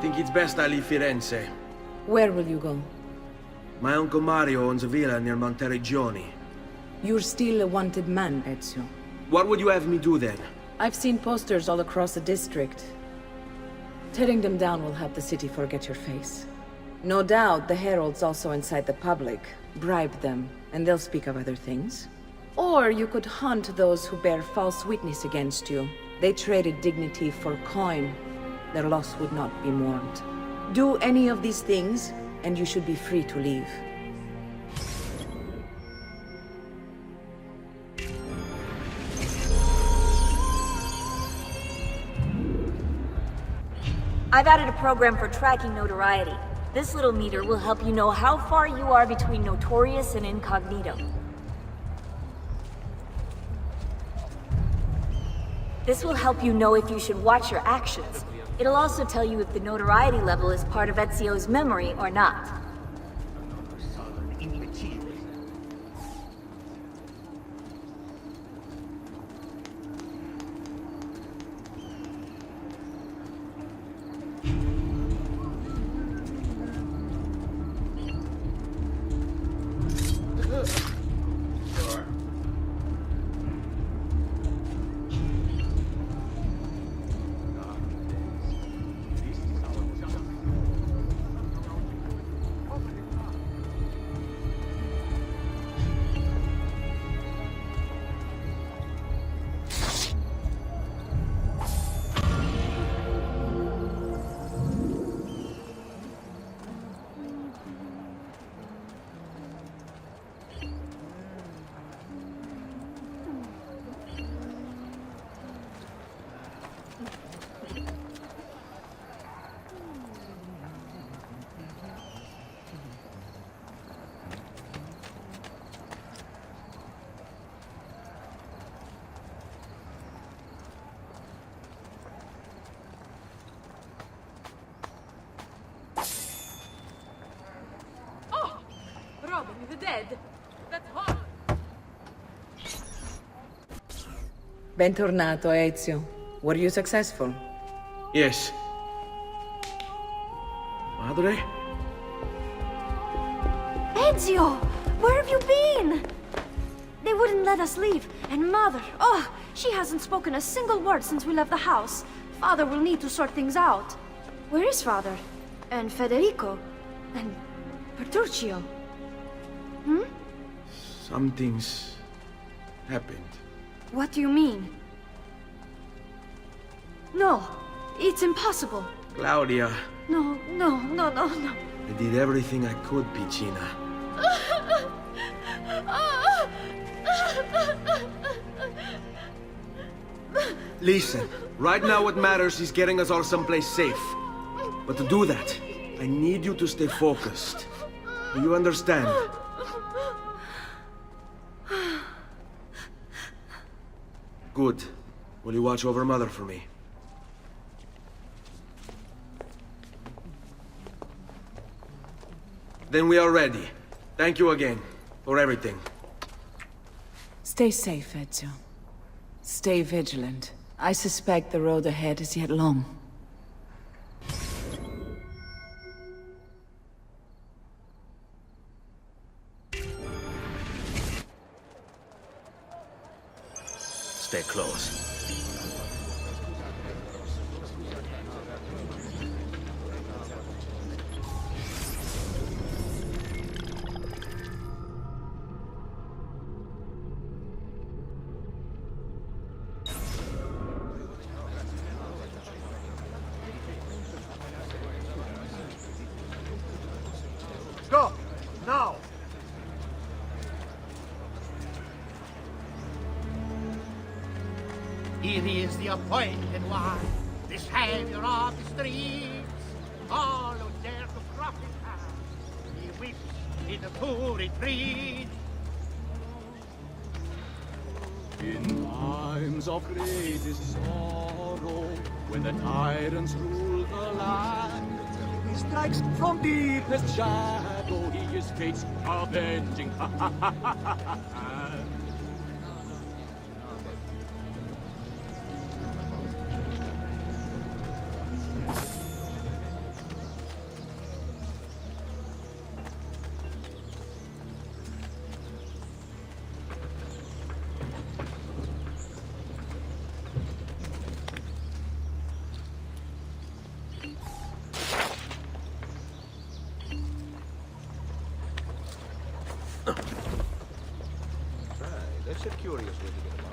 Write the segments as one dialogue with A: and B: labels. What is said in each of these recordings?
A: think it's best I leave Firenze.
B: Where will you go?
A: My uncle Mario owns a villa near Monteregioni.
B: You're still a wanted man, Ezio.
A: What would you have me do then?
B: I've seen posters all across the district. Tearing them down will help the city forget your face. No doubt the heralds also incite the public. Bribe them, and they'll speak of other things. Or you could hunt those who bear false witness against you. They traded dignity for coin. Their loss would not be mourned. Do any of these things, and you should be free to leave.
C: I've added a program for tracking notoriety. This little meter will help you know how far you are between notorious and incognito. This will help you know if you should watch your actions. It'll also tell you if the notoriety level is part of Ezio's memory or not.
B: The dead? That's hard. Bentornato, Ezio. Were you successful?
A: Yes. Madre?
D: Ezio! Where have you been? They wouldn't let us leave. And Mother, oh, she hasn't spoken a single word since we left the house. Father will need to sort things out. Where is Father? And Federico? And Petruccio? Hmm?
A: Something's happened.
D: What do you mean? No, it's impossible.
A: Claudia,
D: No.
A: I did everything I could, Piccina. Listen, right now what matters is getting us all someplace safe. But to do that, I need you to stay focused. Do you understand? Good. Will you watch over Mother for me? Then we are ready. Thank you again for everything.
B: Stay safe, Ezio. Stay vigilant. I suspect the road ahead is yet long.
A: Stay close.
E: Go! Now!
F: Here is the appointed one, the savior of the streets. All who dare to cross his path, he whips in a full retreat.
G: In times of greatest sorrow, when the tyrants rule the land, he strikes from deepest shadow, he is fate's avenging hand.
E: a curious way to get about.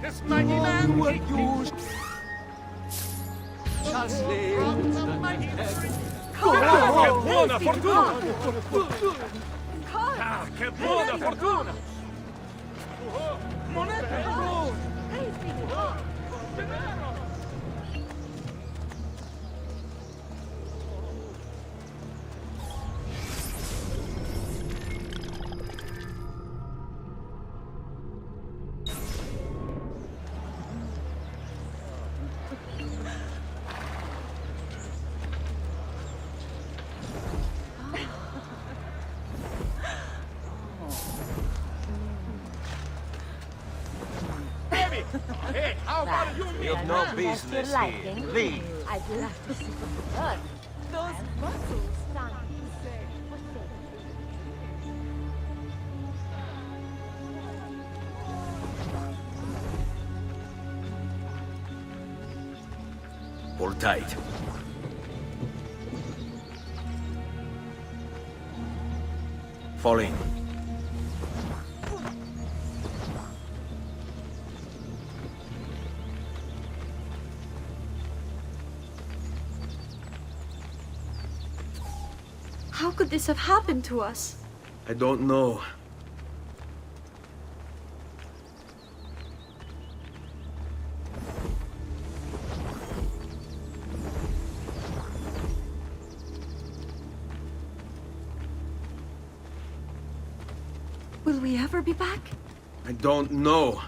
F: This mighty man
G: What
F: kicked
G: you
F: me
G: shall slay
F: from the
G: the
F: mighty
G: head.
F: Che buona fortuna! Ah, che buona fortuna! Monete! Baby! Hey, how about you?
E: You've no business here. Leave.
C: I'd love to see what blood. Those muscles sound insane.
A: Hold tight. Fall in.
D: How could this have happened to us?
A: I don't know.
D: Will we ever be back?
A: I don't know.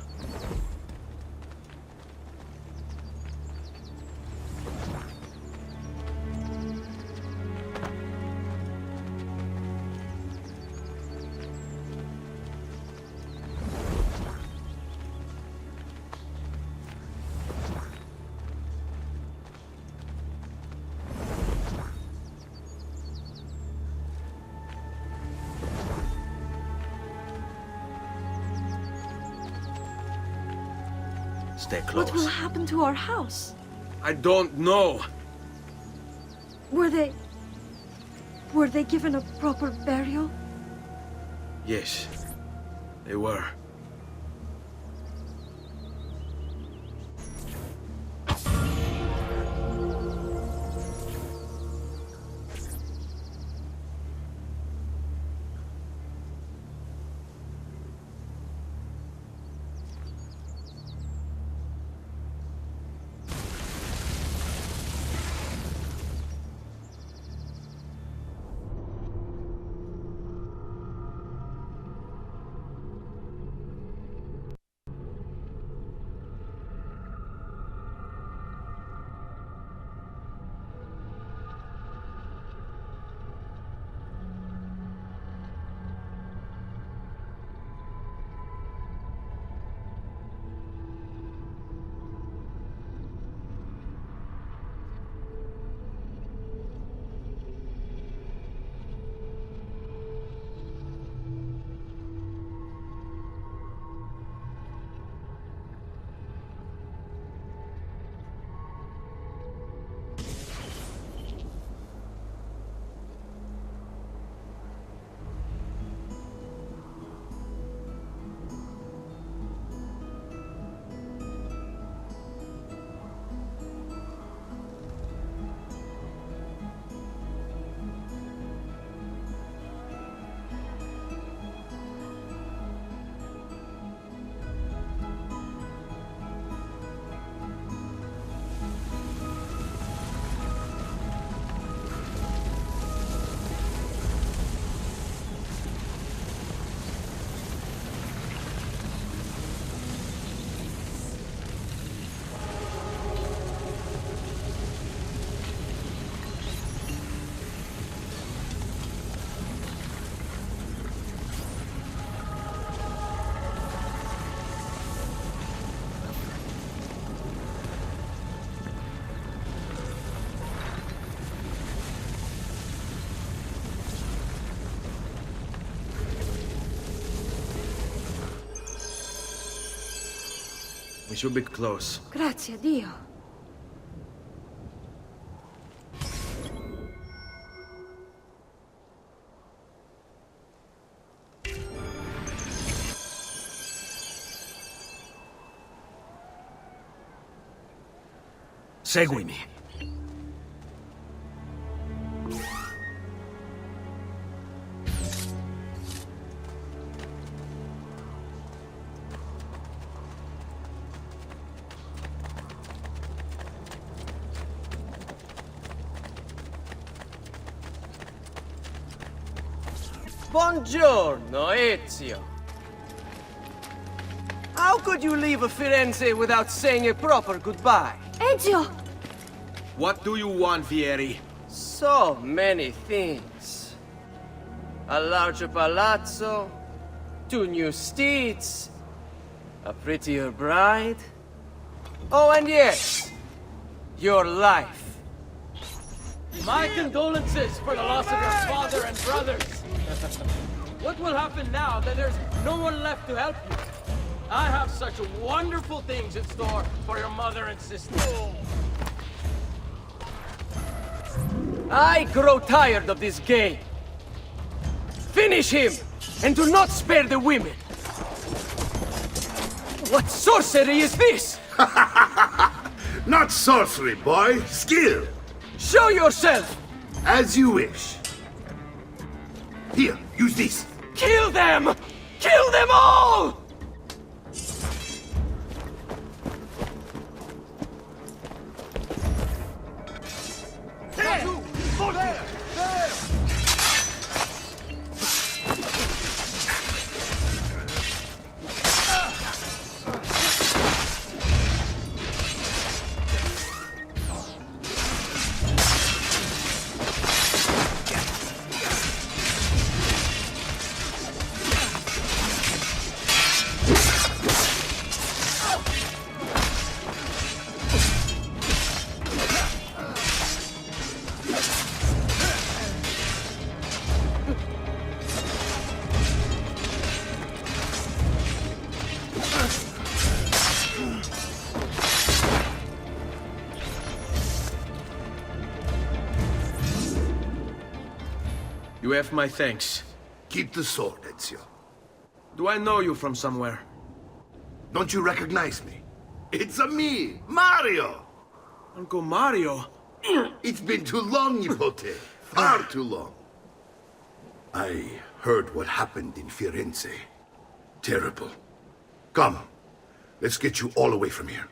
A: Stay close.
D: What will happen to our house?
A: I don't know.
D: Were they given a proper burial?
A: Yes, they were. We should be close.
D: Grazie, Dio.
A: Seguimi.
H: Buongiorno, Ezio. How could you leave Firenze without saying a proper goodbye?
D: Ezio!
A: What do you want, Vieri?
H: So many things. A larger palazzo, 2 new steeds, a prettier bride. Oh, and yes, your life.
I: My condolences for the loss of your father and brothers. What will happen now that there's no one left to help you? I have such wonderful things in store for your mother and sister.
H: I grow tired of this game. Finish him, and do not spare the women. What sorcery is this?
J: Not sorcery, boy. Skill.
H: Show yourself!
J: As you wish. Here, use this.
H: Kill them! Kill them all!
A: You have my thanks.
J: Keep the sword, Ezio.
A: Do I know you from somewhere?
J: Don't you recognize me? It's a me, Mario!
A: Uncle Mario?
J: It's been too long, Nipote. Far too long. I heard what happened in Firenze. Terrible. Come, let's get you all away from here.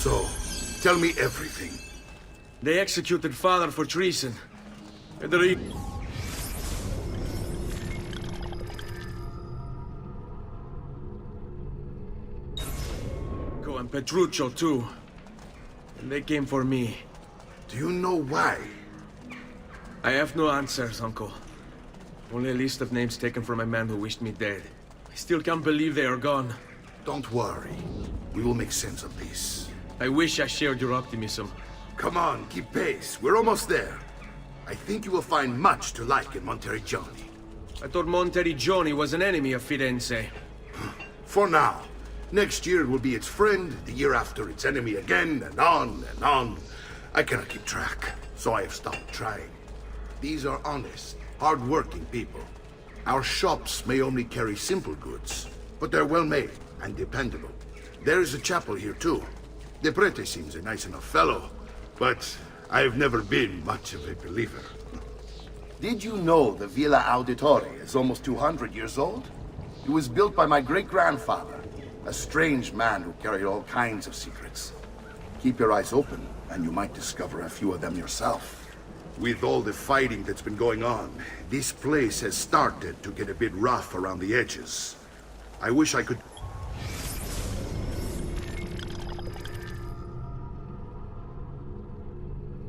J: So, tell me everything.
A: They executed father for treason. Federico and Petruccio too. And they came for me.
J: Do you know why?
A: I have no answers, Uncle. Only a list of names taken from a man who wished me dead. I still can't believe they are gone.
J: Don't worry. We will make sense of this.
A: I wish I shared your optimism.
J: Come on, keep pace. We're almost there. I think you will find much to like in Monteriggioni.
A: I thought Monteriggioni was an enemy of Firenze.
J: For now. Next year it will be its friend, the year after its enemy again, and on and on. I cannot keep track, so I have stopped trying. These are honest, hard-working people. Our shops may only carry simple goods, but they're well-made and dependable. There is a chapel here, too. The Prete seems a nice enough fellow, but I've never been much of a believer.
K: Did you know the Villa Auditore is almost 200 years old? It was built by my great-grandfather, a strange man who carried all kinds of secrets. Keep your eyes open
J: and you might discover a few of them yourself. With all the fighting that's been going on, this place has started to get a bit rough around the edges. I wish I could...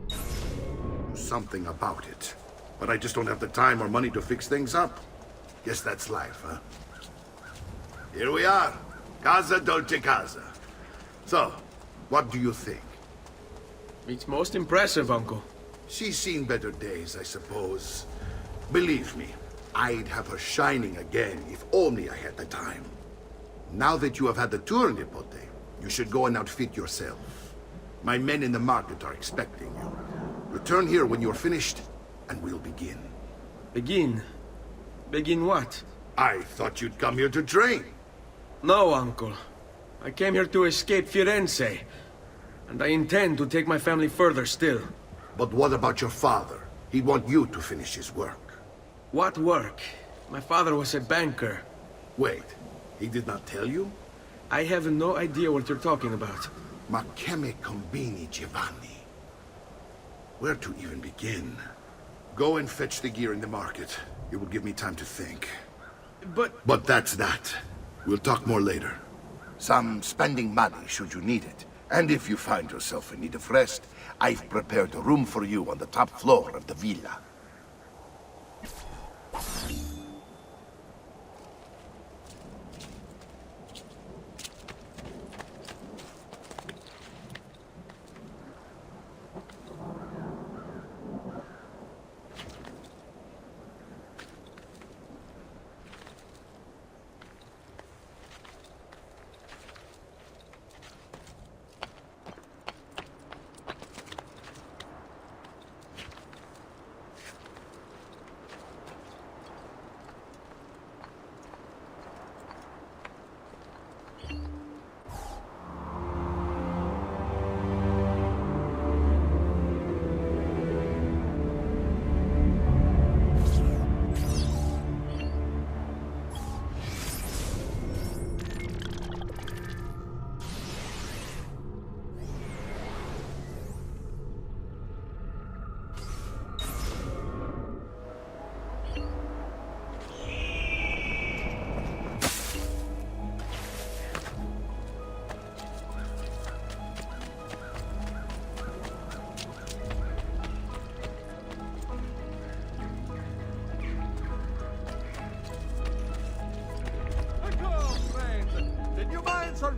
J: do something about it. But I just don't have the time or money to fix things up. Guess that's life, huh? Here we are. Casa Dolce Casa. So, what do you think?
A: It's most impressive, Uncle.
J: She's seen better days, I suppose. Believe me, I'd have her shining again if only I had the time. Now that you have had the tour, Nipote, you should go and outfit yourself. My men in the market are expecting you. Return here when you're finished, and we'll begin.
A: Begin? Begin what?
J: I thought you'd come here to train.
A: No, Uncle. I came here to escape Firenze. And I intend to take my family further still.
J: But what about your father? He'd want you to finish his work.
A: What work? My father was a banker.
J: Wait, he did not tell you?
A: I have no idea what you're talking about.
J: Ma che me combini, Giovanni? Where to even begin? Go and fetch the gear in the market. It will give me time to think. But that's that. We'll talk more later. Some spending money should you need it. And if you find yourself in need of rest, I've prepared a room for you on the top floor of the villa.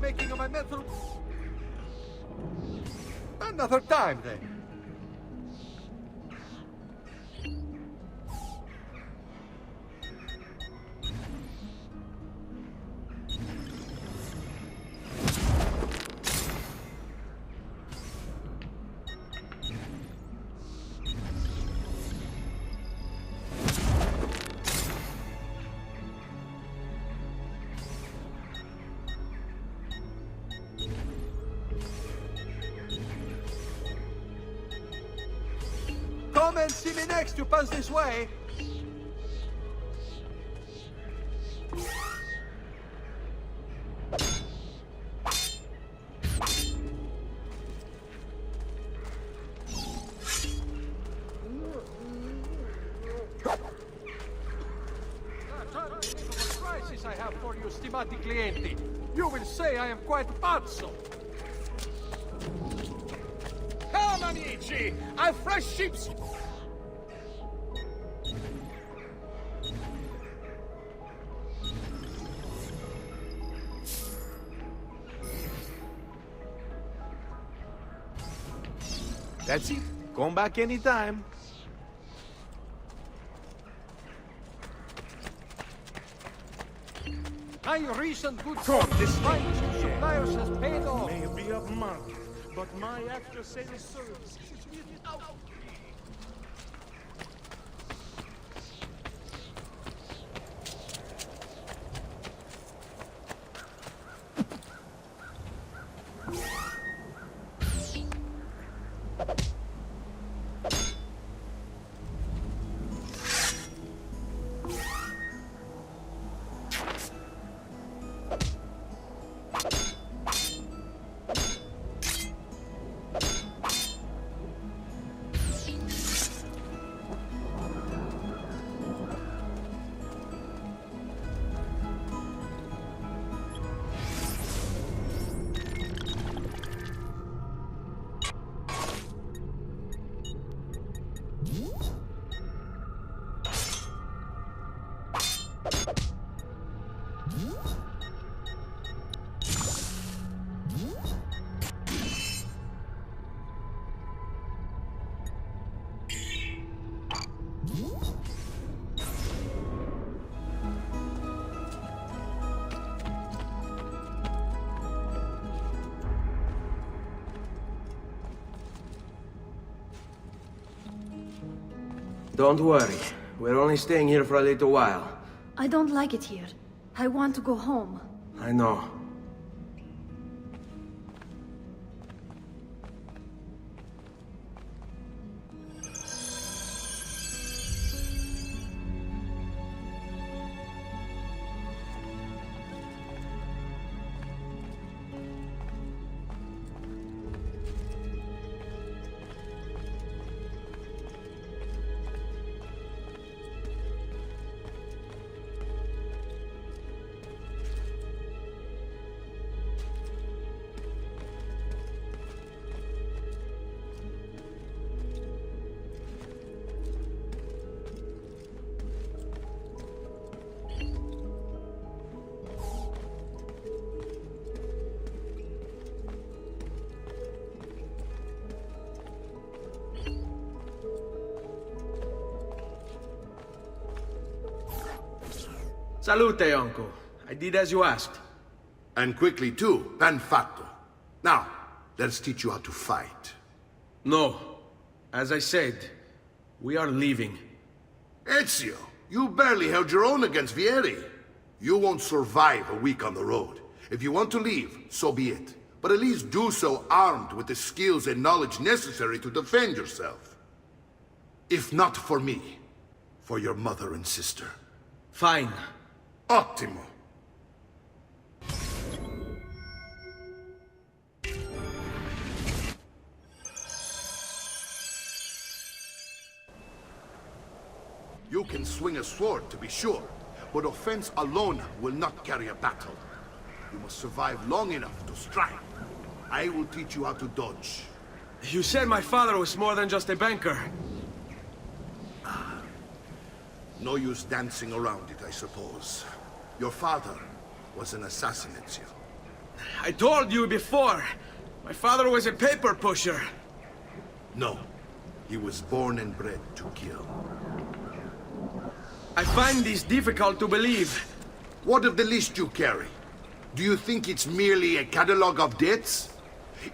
F: Making of my mental... Another time, then. Come and see me next, you pass this way. Prices I have for you, stimati clienti. You will say I am quite pazzo. Come, amici! A fresh sheep's...
E: That's it. Come back anytime.
F: My recent good form, despite two suppliers, has paid off.
E: May be a market, but my after sales service is without me.
A: Don't worry. We're only staying here for a little while.
D: I don't like it here. I want to go home.
A: I know. Salute, uncle. I did as you asked.
J: And quickly too, ben fatto. Now, let's teach you how to fight.
A: No. As I said, we are leaving.
J: Ezio, you barely held your own against Vieri. You won't survive a week on the road. If you want to leave, so be it. But at least do so armed with the skills and knowledge necessary to defend yourself. If not for me, for your mother and sister.
A: Fine.
J: Ottimo. You can swing a sword, to be sure, but offense alone will not carry a battle. You must survive long enough to strike. I will teach you how to dodge.
A: You said my father was more than just a banker.
J: No use dancing around it, I suppose. Your father was an assassin, Ezio.
A: I told you before. My father was a paper pusher.
J: No. He was born and bred to kill.
A: I find this difficult to believe.
J: What of the list you carry? Do you think it's merely a catalog of debts?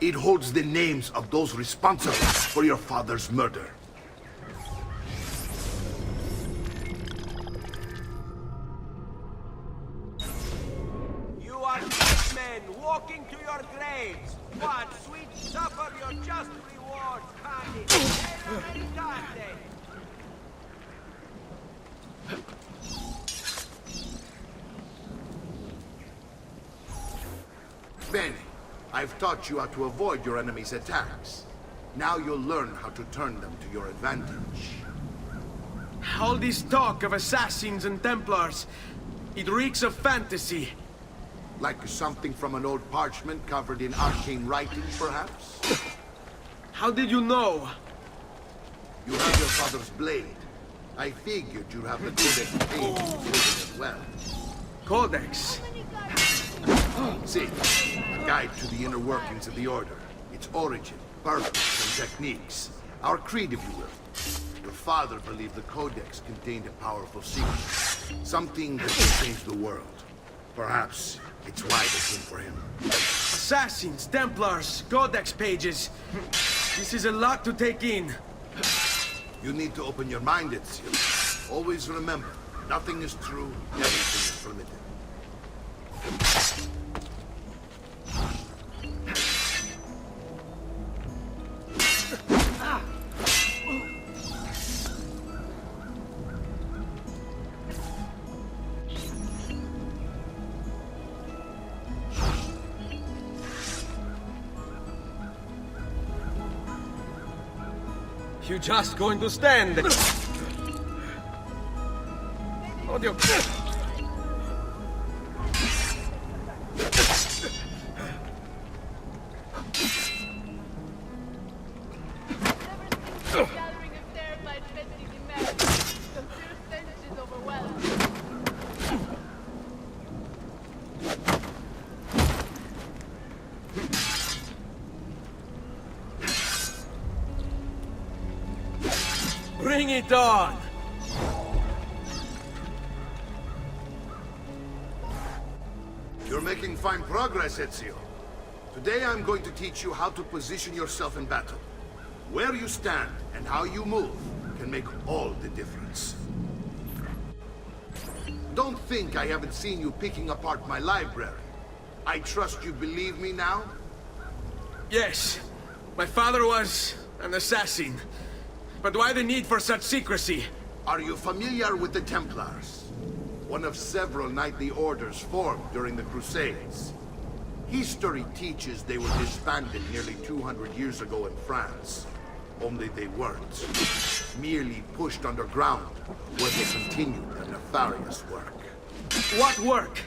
J: It holds the names of those responsible for your father's murder.
E: You are dead men walking to your graves. What sweet suffer your just rewards, Kandi.
J: Bene, I've taught you how to avoid your enemy's attacks. Now you'll learn how to turn them to your advantage.
A: All this talk of assassins and Templars, it reeks of fantasy.
J: Like something from an old parchment covered in arcane writing, perhaps?
A: How did you know?
J: You have your father's blade. I figured you'd have the Codex pages with it as well.
A: Codex?
J: See, a guide to the inner workings of the Order. Its origin, purpose, and techniques. Our creed, if you will. Your father believed the Codex contained a powerful secret. Something that could change the world. Perhaps it's why they came for him.
A: Assassins, Templars, Codex pages. This is a lot to take in.
J: You need to open your mind, Ezio. Always remember, nothing is true, everything is permitted.
A: You just going to stand? Oh, Dio. Bring it on!
J: You're making fine progress, Ezio. Today I'm going to teach you how to position yourself in battle. Where you stand and how you move can make all the difference. Don't think I haven't seen you picking apart my library. I trust you believe me now?
A: Yes. My father was an assassin. But why the need for such secrecy?
J: Are you familiar with the Templars? One of several knightly orders formed during the Crusades. History teaches they were disbanded nearly 200 years ago in France. Only they weren't. Merely pushed underground, where they continued their nefarious work.
A: What work?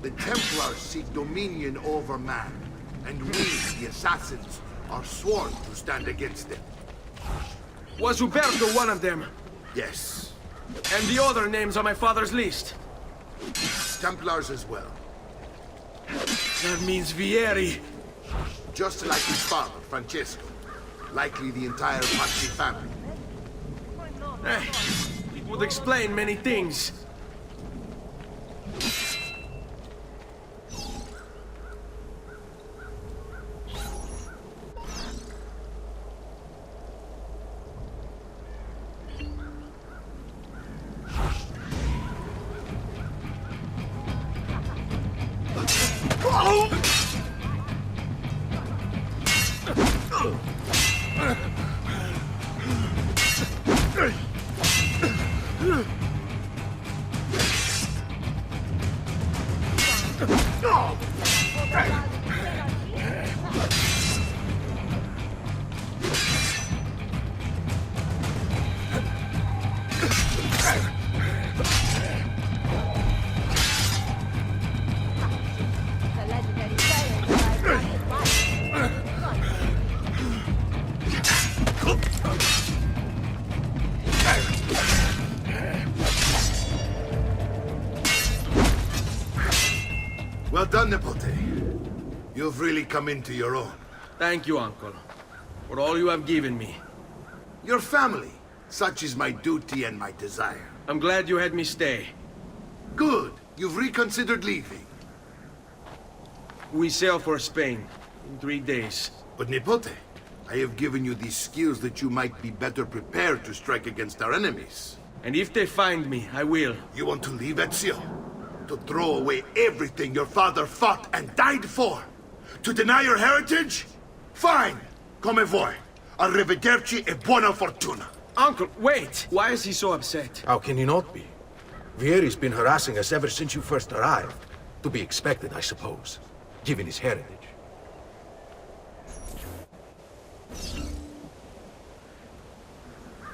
J: The Templars seek dominion over man, and we, the assassins, are sworn to stand against them.
A: Was Uberto one of them?
J: Yes.
A: And the other names on my father's list?
J: Templars as well.
A: That means Vieri.
J: Just like his father, Francesco. Likely the entire Pazzi family.
A: It would explain many things.
J: Well done, Nipote. You've really come into your own.
A: Thank you, Uncle, for all you have given me.
J: Your family. Such is my duty and my desire.
A: I'm glad you had me stay.
J: Good. You've reconsidered leaving.
A: We sail for Spain in 3 days.
J: But Nipote, I have given you these skills that you might be better prepared to strike against our enemies.
A: And if they find me, I will.
J: You want to leave Ezio? To throw away everything your father fought and died for? To deny your heritage? Fine! Come vuoi. Arrivederci e buona fortuna.
A: Uncle, wait! Why is he so upset?
L: How can he not be? Vieri's been harassing us ever since you first arrived. To be expected, I suppose, given his heritage.